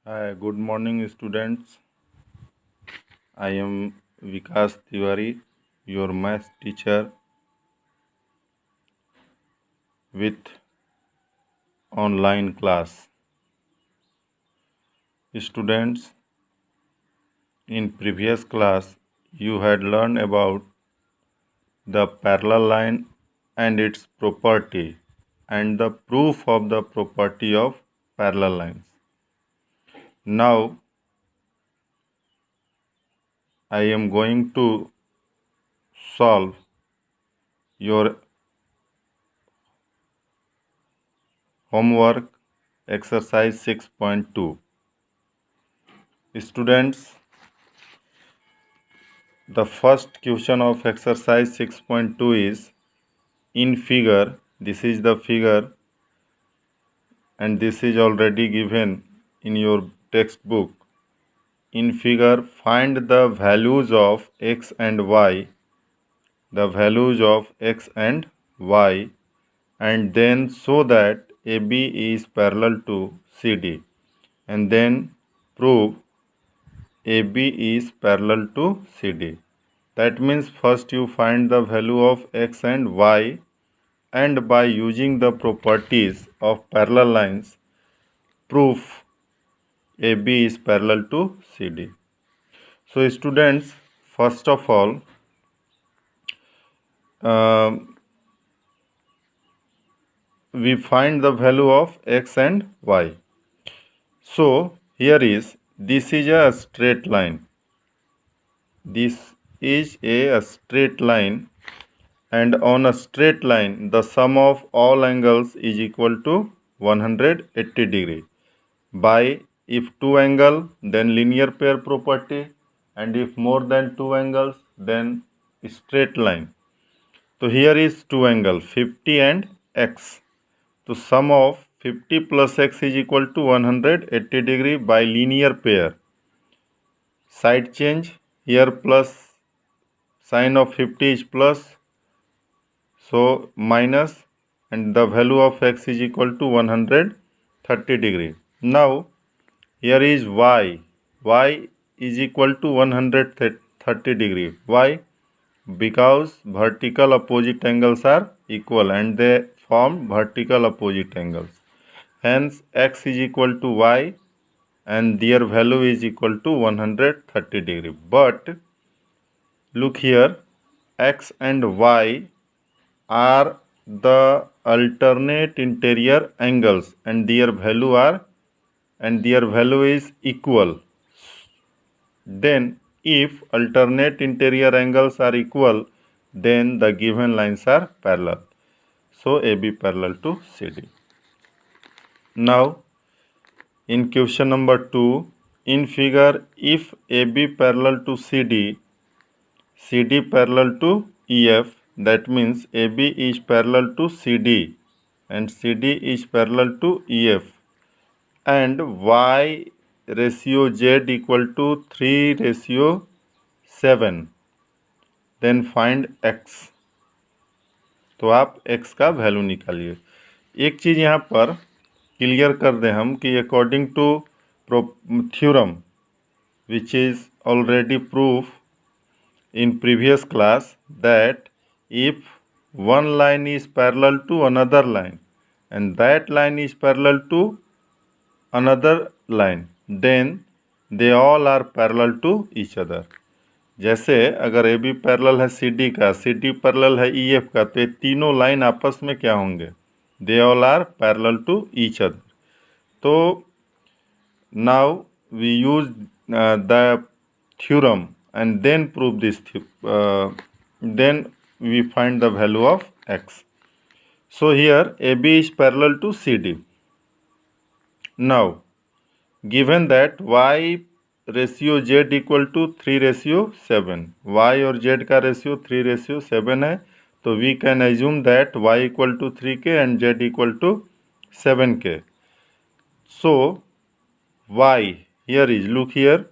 Hi, good morning, students. I am Vikas Tiwari, your math teacher with online class. Students, in previous class, you had learned about the parallel line and its property and the proof of the property of parallel lines. Now, I am going to solve your homework exercise 6.2. Students, the first question of exercise 6.2 is in figure. This is the figure and this is already given in your textbook. In figure, find the values of x and y, and then show that AB is parallel to CD, and then prove AB is parallel to CD. That means first you find the value of x and y, and by using the properties of parallel lines, proof AB is parallel to CD. So students, first of all, we find the value of x and y. So here is, this is a straight line. This is a straight line, and on a straight line the sum of all angles is equal to 180 degree. By if two angle, then linear pair property, and if more than two angles, then straight line. So here is two angle 50 and x. So sum of 50 plus x is equal to 180 degree by linear pair. Side change, here plus sign of 50 is plus, so minus, and the value of x is equal to 130 degree. Now here is y. Y is equal to 130 degree. Why? Because vertical opposite angles are equal and they form vertical opposite angles. Hence x is equal to y and their value is equal to 130 degree. But look here, x and y are the alternate interior angles and their value is equal. Then if alternate interior angles are equal, then the given lines are parallel. So AB parallel to CD. Now in question number 2, in figure, if AB parallel to CD, CD parallel to EF, that means AB is parallel to CD and CD is parallel to EF, and Y ratio Z equal to 3:7, then find X. तो आप x का value निकालिए. एक चीज़ यहाँ पर clear कर दें हम कि according to theorem which is already proof in previous class, that if one line is parallel to another line and that line is parallel to another line, then they all are parallel to each other. जैसे अगर A B parallel है C D का, C D parallel है E F का, तो ये तीनों line आपस में क्या होंगे? They all are parallel to each other. तो now we use the theorem and then prove this, then we find the value of x. So here AB is parallel to CD. Now given that y ratio z equal to 3:7, y और z का ratio 3:7 है, तो we can assume that y equal to 3k and z equal to 7k. So y here is, look here,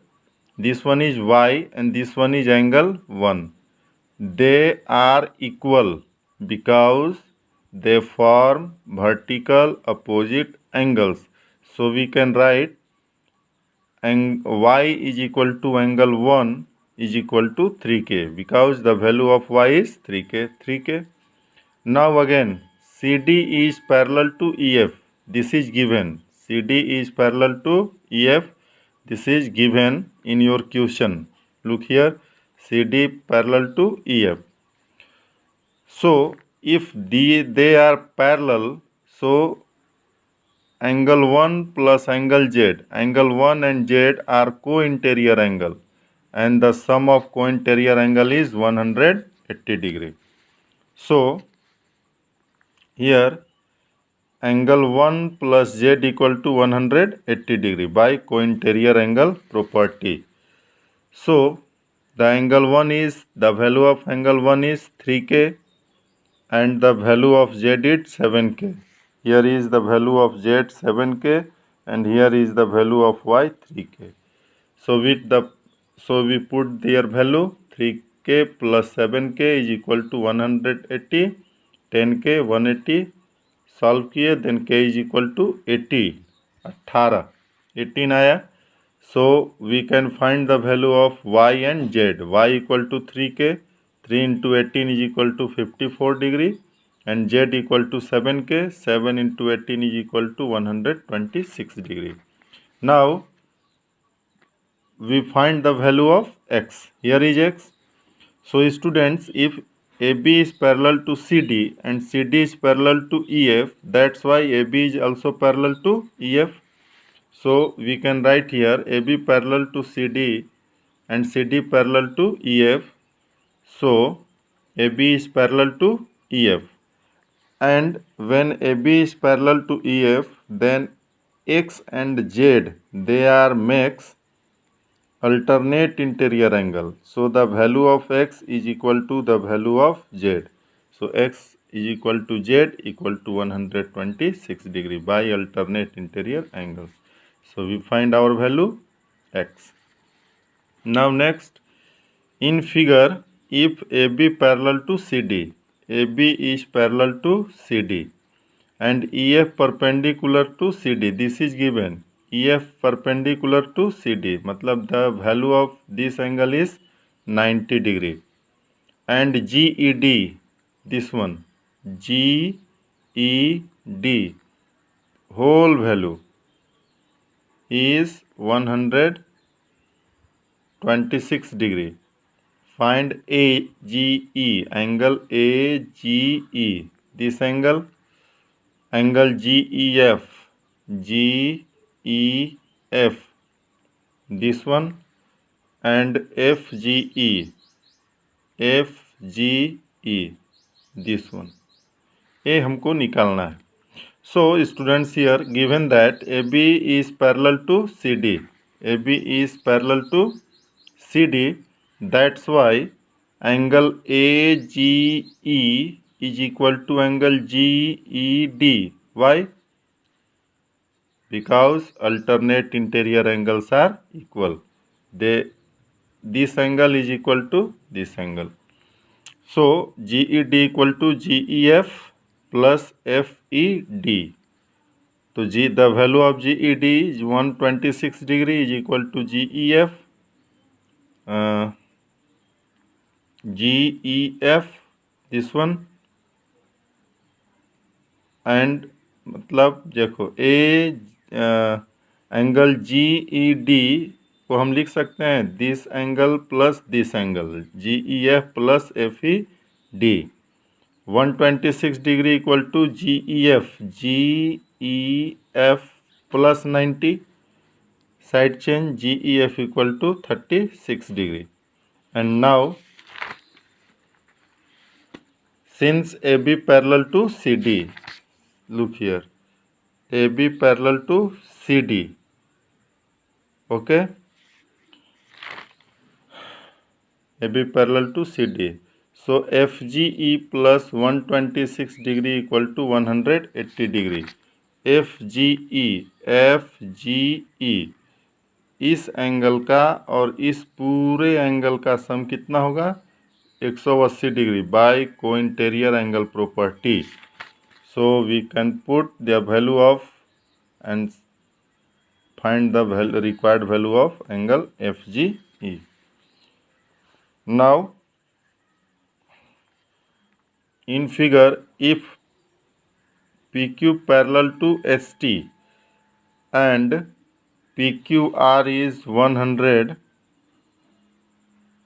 this one is y and this one is angle 1. They are equal because they form vertical opposite angles. So we can write y is equal to angle 1 is equal to 3K because the value of y is 3K. Now again, CD is parallel to EF. This is given. CD is parallel to EF. This is given in your question. Look here, CD parallel to EF. So if they are parallel, so angle 1 plus angle Z, angle 1 and Z are co-interior angle, and the sum of co-interior angle is 180 degree. So here angle 1 plus Z equal to 180 degree by co-interior angle property. So the angle 1 is, the value of angle 1 is 3K and the value of Z is 7K. Here is the value of Z 7K and here is the value of Y 3K. So we put their value 3K plus 7K is equal to 180, 10K 180, solve किए, then K is equal to 80, 18 आया. So we can find the value of y and z. y equal to 3K, 3 into 18 is equal to 54 degree and z equal to 7K, 7 into 18 is equal to 126 degree. Now we find the value of x. Here is x. So students, if AB is parallel to CD and CD is parallel to EF, that's why AB is also parallel to EF. So we can write here AB parallel to CD and CD parallel to EF. So AB is parallel to EF. And when AB is parallel to EF, then X and Z, they are makes alternate interior angle. So the value of X is equal to the value of Z. So X is equal to Z equal to 126 degree by alternate interior angles. So we find our value X. Now next, in figure, if AB parallel to CD, AB is parallel to CD and EF perpendicular to CD, this is given. EF perpendicular to CD, matlab the value of this angle is 90 degree. And GED, this one, GED, whole value is 126 degree. Find AGE, angle AGE, this angle GEF, GEF, this one, and FGE, FGE, this one. ये हमको निकालना है. So students, here given that AB is parallel to CD, AB is parallel to CD, that's why angle AGE is equal to angle GED. Why? Because alternate interior angles are equal. This angle is equal to this angle. So GED equal to GEF plus FED. So the value of GED is 126 degree is equal to GEF. GEF, this one, and मतलब देखो angle GED को हम लिख सकते हैं this angle plus this angle, GEF plus FED. 126 degree equal to GEF plus 90, side change GEF equal to 36 degree. And now since AB parallel to CD, look here, AB parallel to CD, okay, AB parallel to CD. So FGE plus 126 degree equal to 180 degree. FGE इस angle का और इस पूरे angle का सम कितना होगा? 180 degree by co-interior angle property. So we can put the value of and find the required value of angle FGE. Now in figure, if PQ parallel to ST and PQR is 100